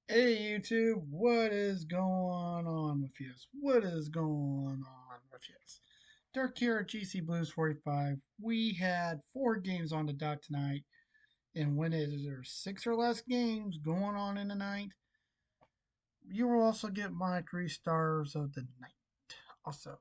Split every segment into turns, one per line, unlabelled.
Hey YouTube, what is going on with you? What is going on with you? Dirk here at GC Blues 45. We had 4 games on the dot tonight, and when there 6 or less games going on in the night, you will also get my 3 stars of the night. Also,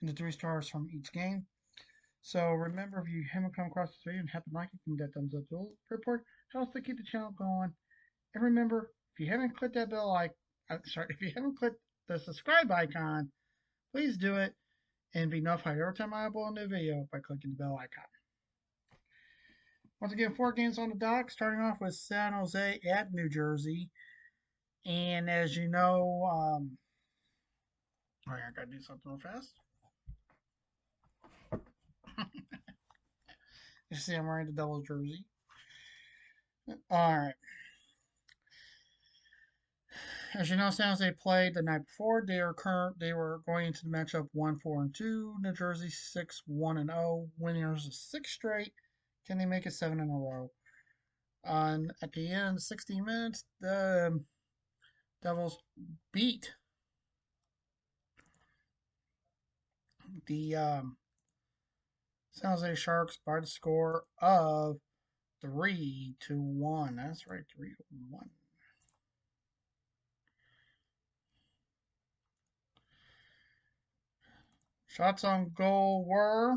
and the 3 stars from each game. So remember, if you haven't come across this video and happen to like it, give me that thumbs up to report. Helps to keep the channel going. And remember, if you haven't clicked that bell if you haven't clicked the subscribe icon, please do it and be notified every time I upload a new video by clicking the bell icon. Once again, 4 games on the dock, starting off with San Jose at New Jersey. And as you know, I gotta do something real fast. You see, I'm wearing the Devils jersey. All right. As you know, San Jose played the night before. They were going into the matchup 1-4-2. New Jersey 6-1-0. Winners of 6 straight. Can they make it 7 in a row? At the end, 60 minutes, the Devils beat the San Jose Sharks by the score of 3-1. That's right, 3-1. Shots on goal were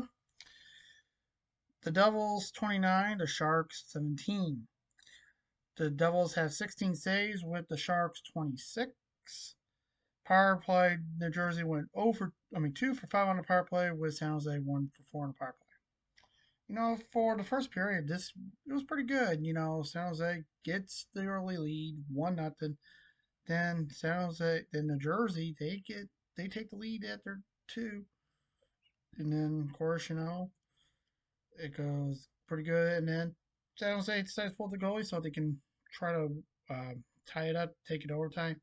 the Devils 29, the Sharks 17. The Devils had 16 saves with the Sharks 26. Power play, New Jersey went 2 for 5 on the power play with San Jose 1 for 4 on the power play. For the first period, it was pretty good. San Jose gets the early lead, 1-0. Then New Jersey, they take the lead after 2. And then of course, it goes pretty good. And then San Jose decides to pull the goalie so they can try to tie it up, take it overtime.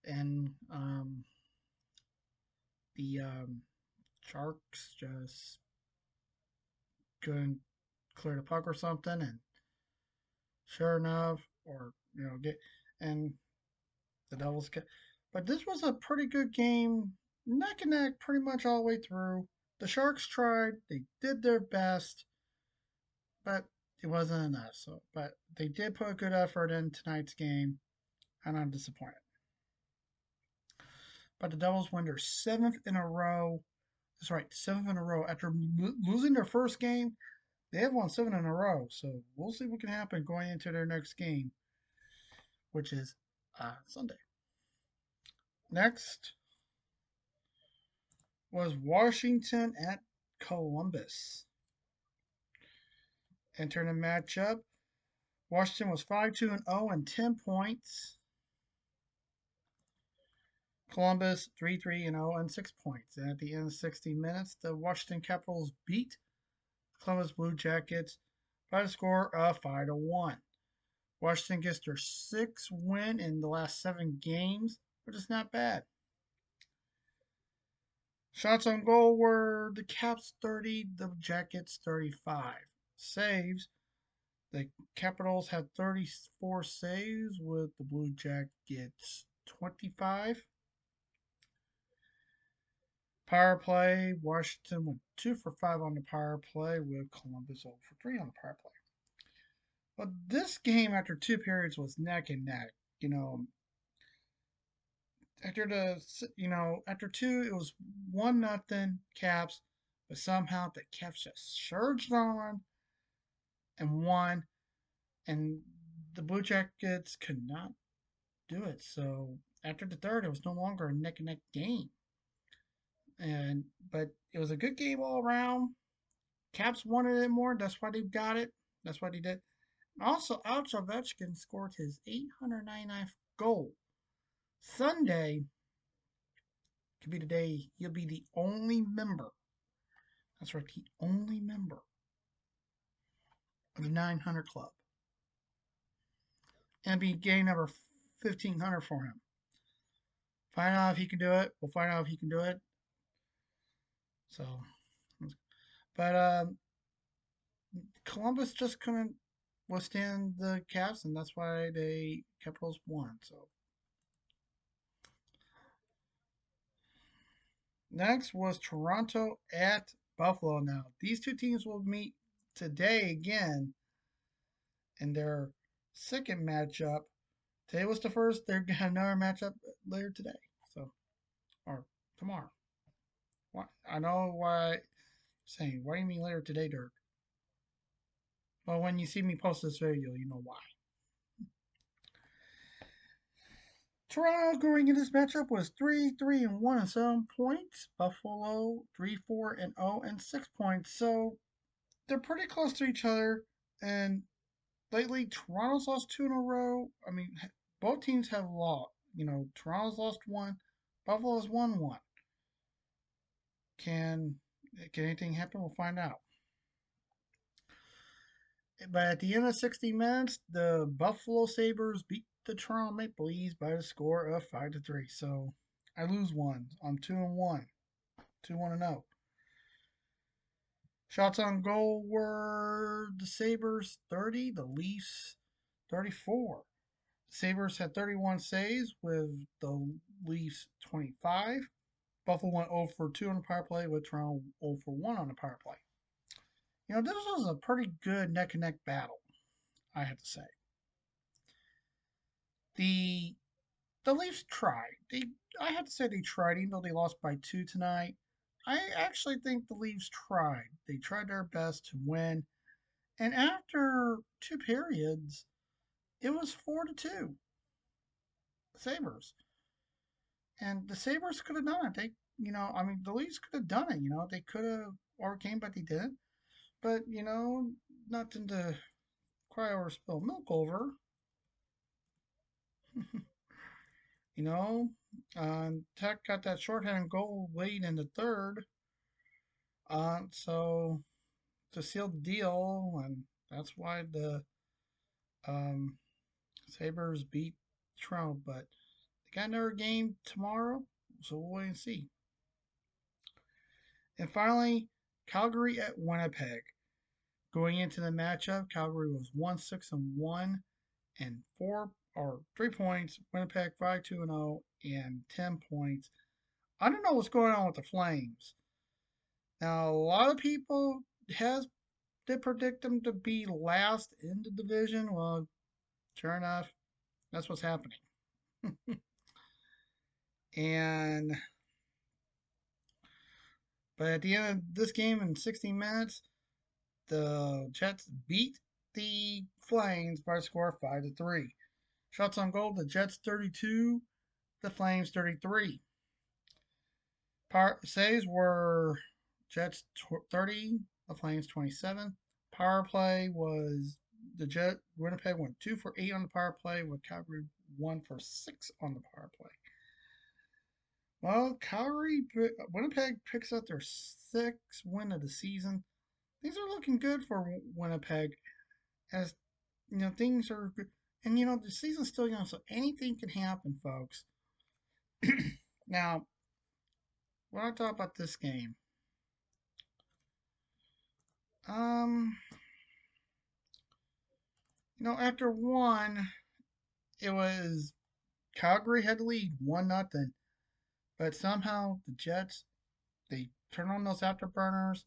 And the Sharks just couldn't clear the puck or something. And sure enough, get and the Devils get. But this was a pretty good game, neck and neck, pretty much all the way through. The Sharks tried; they did their best, but it wasn't enough. But they did put a good effort in tonight's game, and I'm disappointed. But the Devils win their 7th in a row. That's right, 7th in a row. After losing their first game, they have won 7 in a row. So we'll see what can happen going into their next game, which is Sunday. Next was Washington at Columbus. Entering the matchup, Washington was 5-2-0 and 10 points. Columbus 3-3-0 and 6 points. And at the end of 60 minutes, the Washington Capitals beat Columbus Blue Jackets by a score of 5-1. Washington gets their 6th win in the last 7 games, which is not bad. Shots on goal were the Caps 30, the Jackets 35. Saves, the Capitals had 34 saves with the Blue Jackets 25. Power play, Washington went 2 for 5 on the power play with Columbus 0 for 3 on the power play. But this game after 2 periods was neck and neck. You know, after 2 it was 1-0 Caps, but somehow the Caps just surged on and won, and the Blue Jackets could not do it. So after the third, it was no longer a neck and neck game. But it was a good game all around. Caps wanted it more. That's why they got it. That's what he did. Also, Alex Ovechkin scored his 899th goal. Sunday could be the day he'll be the only member. That's right, the only member of the 900 club. And it'll be game number 1500 for him. Find out if he can do it. We'll find out if he can do it. So, but Columbus just couldn't withstand the Cavs, and that's why they Capitals won. So next was Toronto at Buffalo. Now these two teams will meet today again in their second matchup. Today was the first. They're gonna have another matchup later today. So or tomorrow. Why, I know why. Saying why do you mean later today, Dirk? Well, when you see me post this video, you know why. Toronto going in this matchup was 3-3-1 and 7 points. Buffalo 3-4-0 and 6 points. So they're pretty close to each other. And lately, Toronto's lost two in a row. I mean, both teams have lost. Toronto's lost one. Buffalo's won one. Can can anything happen? We'll find out. But at the end of 60 minutes, the Buffalo Sabres beat the Toronto Maple Leafs by the score of 5-3. So I lose one. I'm 2-1. 2-1-0. Shots on goal were the Sabres 30, the Leafs 34. The Sabres had 31 saves with the Leafs 25. Buffalo went 0 for 2 on the power play with Toronto 0 for 1 on the power play. This was a pretty good neck and neck battle, I have to say. The the Leafs tried. I have to say they tried, even though they lost by two tonight. I actually think the Leafs tried. They tried their best to win. And after two periods, it was 4-2 Sabres. And the Sabres could have done it. The Leafs could have done it. They could have overcame, but they didn't. But, nothing to cry over spilled milk over. you know, Tech got that shorthanded goal late in the third. So to seal the deal, and that's why the um, Sabres beat Toronto. But they got another game tomorrow, so we'll wait and see. And finally, Calgary at Winnipeg. Going into the matchup, Calgary was 1-6-1 and 3 points. Winnipeg 5-2-0 and 10 points. I don't know what's going on with the Flames. Now, a lot of people has did predict them to be last in the division. Well, sure enough, that's what's happening. And but at the end of this game in 16 minutes, the Jets beat the Flames by a score of 5-3. Shots on goal: the Jets 32, the Flames 33. Power saves were Jets 30, the Flames 27. Power play was the Winnipeg went 2 for 8 on the power play, with Calgary 1 for 6 on the power play. Well, Winnipeg picks up their sixth win of the season. Things are looking good for Winnipeg, as things are good. And the season's still young, so anything can happen, folks. Now, when I talk about this game, um, after one, it was Calgary had the lead 1-0, but somehow the Jets they turned on those afterburners,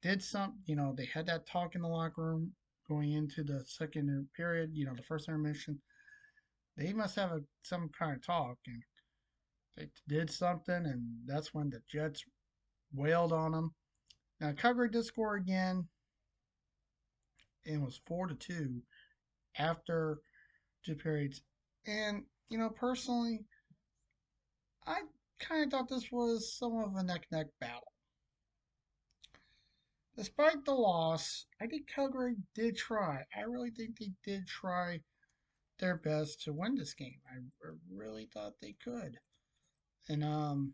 did some, they had that talk in the locker room going into the second period, the first intermission. They must have some kind of talk, and they did something, and that's when the Jets wailed on them. Now, Calgary did score again, and it was 4-2 after two periods. And, personally, I kind of thought this was somewhat of a neck neck battle. Despite the loss, I think Calgary did try. I really think they did try their best to win this game. I really thought they could. And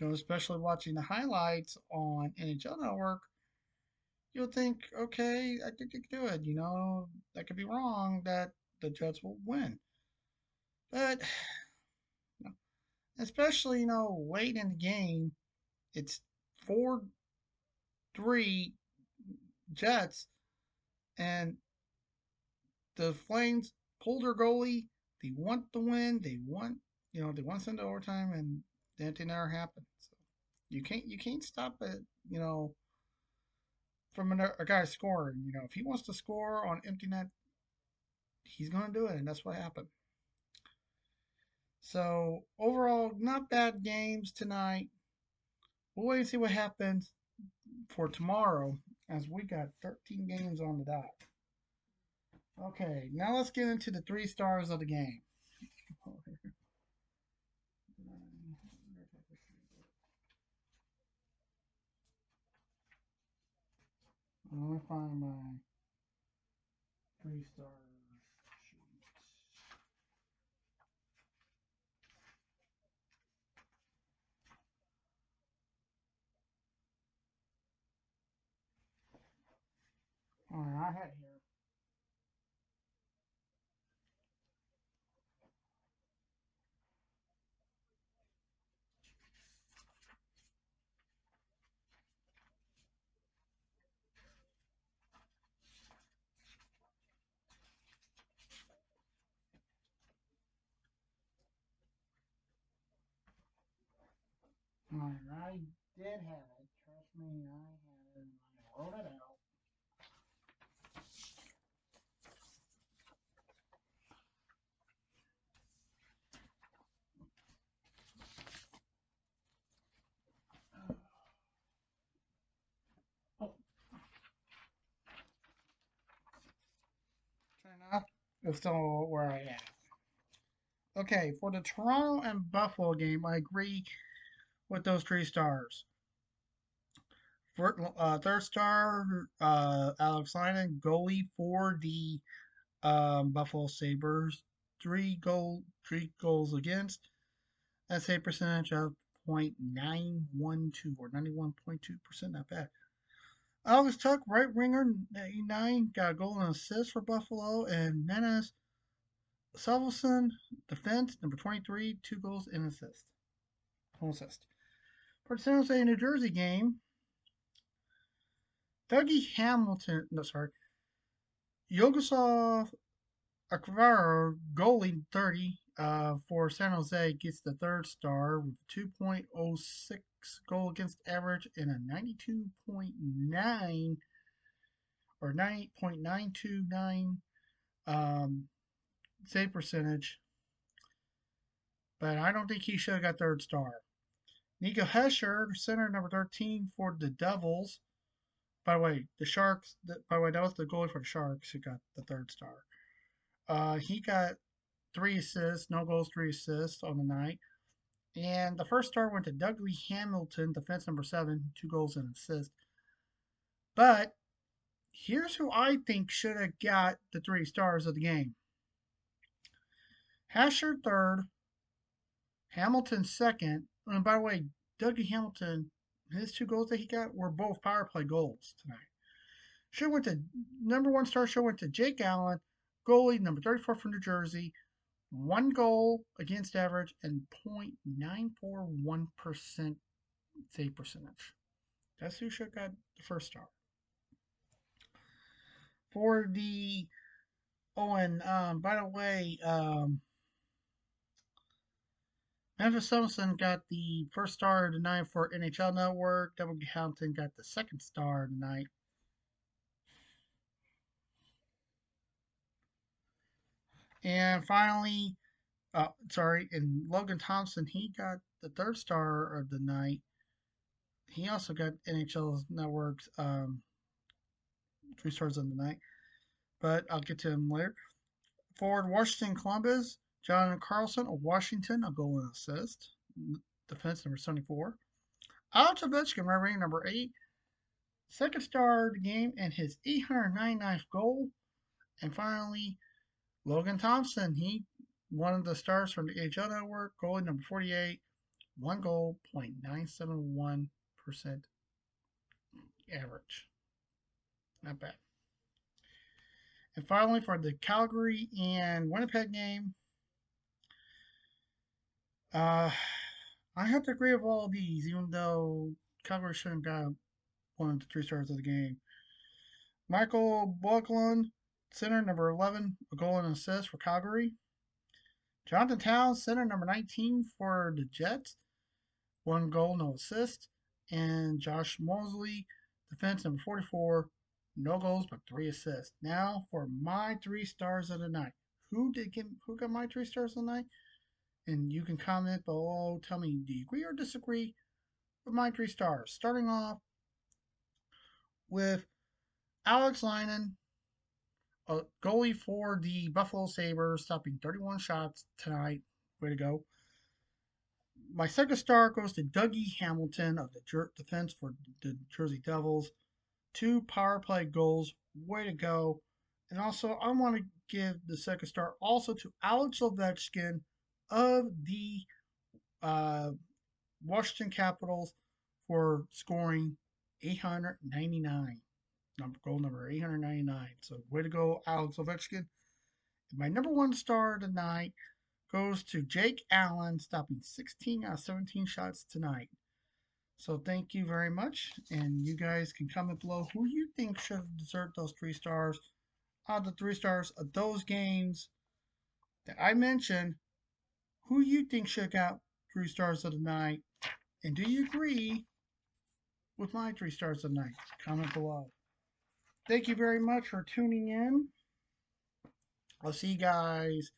especially watching the highlights on NHL Network, you'll think, okay, I think they could do it. That could be wrong that the Jets will win. But especially, late in the game, it's 4-3 Jets. And the Flames pulled their goalie. They want the win. They want to send it to overtime, and that never happened. So you can't stop it. From a guy scoring. If he wants to score on empty net, he's going to do it, and that's what happened. So overall, not bad games tonight. We'll wait and see what happens for tomorrow, as we got 13 games on the dot. Okay, now let's get into the 3 stars of the game. Let me find my 3 stars sheet. All right, I had here. All right, I did have it. Trust me, I had it. And I wrote it out. Oh, sure enough, it's still where I am. Okay, for the Toronto and Buffalo game, I agree with those 3 stars. Third star, Alex Linen, goalie for the Buffalo Sabres. 3 goals against. A save percentage of .912 or 91.2%. Not bad. Alex Tuck, right winger, 89, got a goal and assist for Buffalo. And Menace Salveson, defense, number 23, 2 goals and assist. One assist. For the San Jose, New Jersey game, Dougie Hamilton, no, sorry, Yogoslav Akvaro, goalie 30 for San Jose, gets the 3rd star with 2.06 goal against average and a 92.9 or 90.929 save percentage. But I don't think he should have got 3rd star. Nico Hescher, center number 13 for the Devils. By the way, the Sharks. By the way, that was the goalie for the Sharks who got the 3rd star. He got 3 assists, no goals, 3 assists on the night. And the 1st star went to Dougie Hamilton, defense number 7, 2 goals and assist. But here's who I think should have got the 3 stars of the game. Hasher third, Hamilton second. And by the way, Dougie Hamilton, his 2 goals that he got were both power play goals tonight. Should went to number 1 star. Should went to Jake Allen, goalie number 34 from New Jersey. 1 goal against average and .941% save percentage. That's who should have got the 1st star. For the and by the way, Memphis Simpson got the 1st star tonight for NHL Network. Double Hampton got the 2nd star tonight. And finally, and Logan Thompson, he got the 3rd star of the night. He also got NHL Network's 3 stars of the night, but I'll get to him later. Forward Washington Columbus, John Carlson of Washington, a goal and assist. Defense number 74. Alex Ovechkin, right wing number 8, 2nd star of the game and his 899th goal. And finally, Logan Thompson, he one of the stars from the AHL Network, goalie number 48, 1 goal, .971% average. Not bad. And finally, for the Calgary and Winnipeg game, I have to agree with all of these, even though Calgary shouldn't have got one of the 3 stars of the game. Michael Buckland, center number 11, a goal and assist for Calgary. Jonathan Towns, center number 19 for the Jets, one goal, no assist. And Josh Mosley, defense number 44, no goals but 3 assists. Now for my 3 stars of the night. Who got my 3 stars of the night? And you can comment below. Tell me, do you agree or disagree with my 3 stars? Starting off with Alex Lynon, a goalie for the Buffalo Sabres, stopping 31 shots tonight. Way to go. My second star goes to Dougie Hamilton of the defense for the Jersey Devils. 2 power play goals. Way to go. And also, I want to give the second star also to Alex Ovechkin of the uh, Washington Capitals for scoring 899. Goal number 899. So, way to go, Alex Ovechkin. And my number 1 star tonight goes to Jake Allen, stopping 16 out of 17 shots tonight. So thank you very much, and you guys can comment below who you think should deserve those 3 stars. Out of the 3 stars of those games that I mentioned, who you think should got 3 stars of the night, and do you agree with my 3 stars of the night? Comment below. Thank you very much for tuning in. I'll see you guys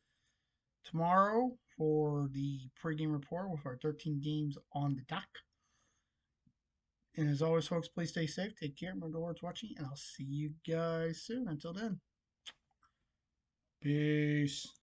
tomorrow for the pregame report with our 13 games on the dock. And as always, folks, please stay safe. Take care. Remember what's watching, and I'll see you guys soon. Until then, peace.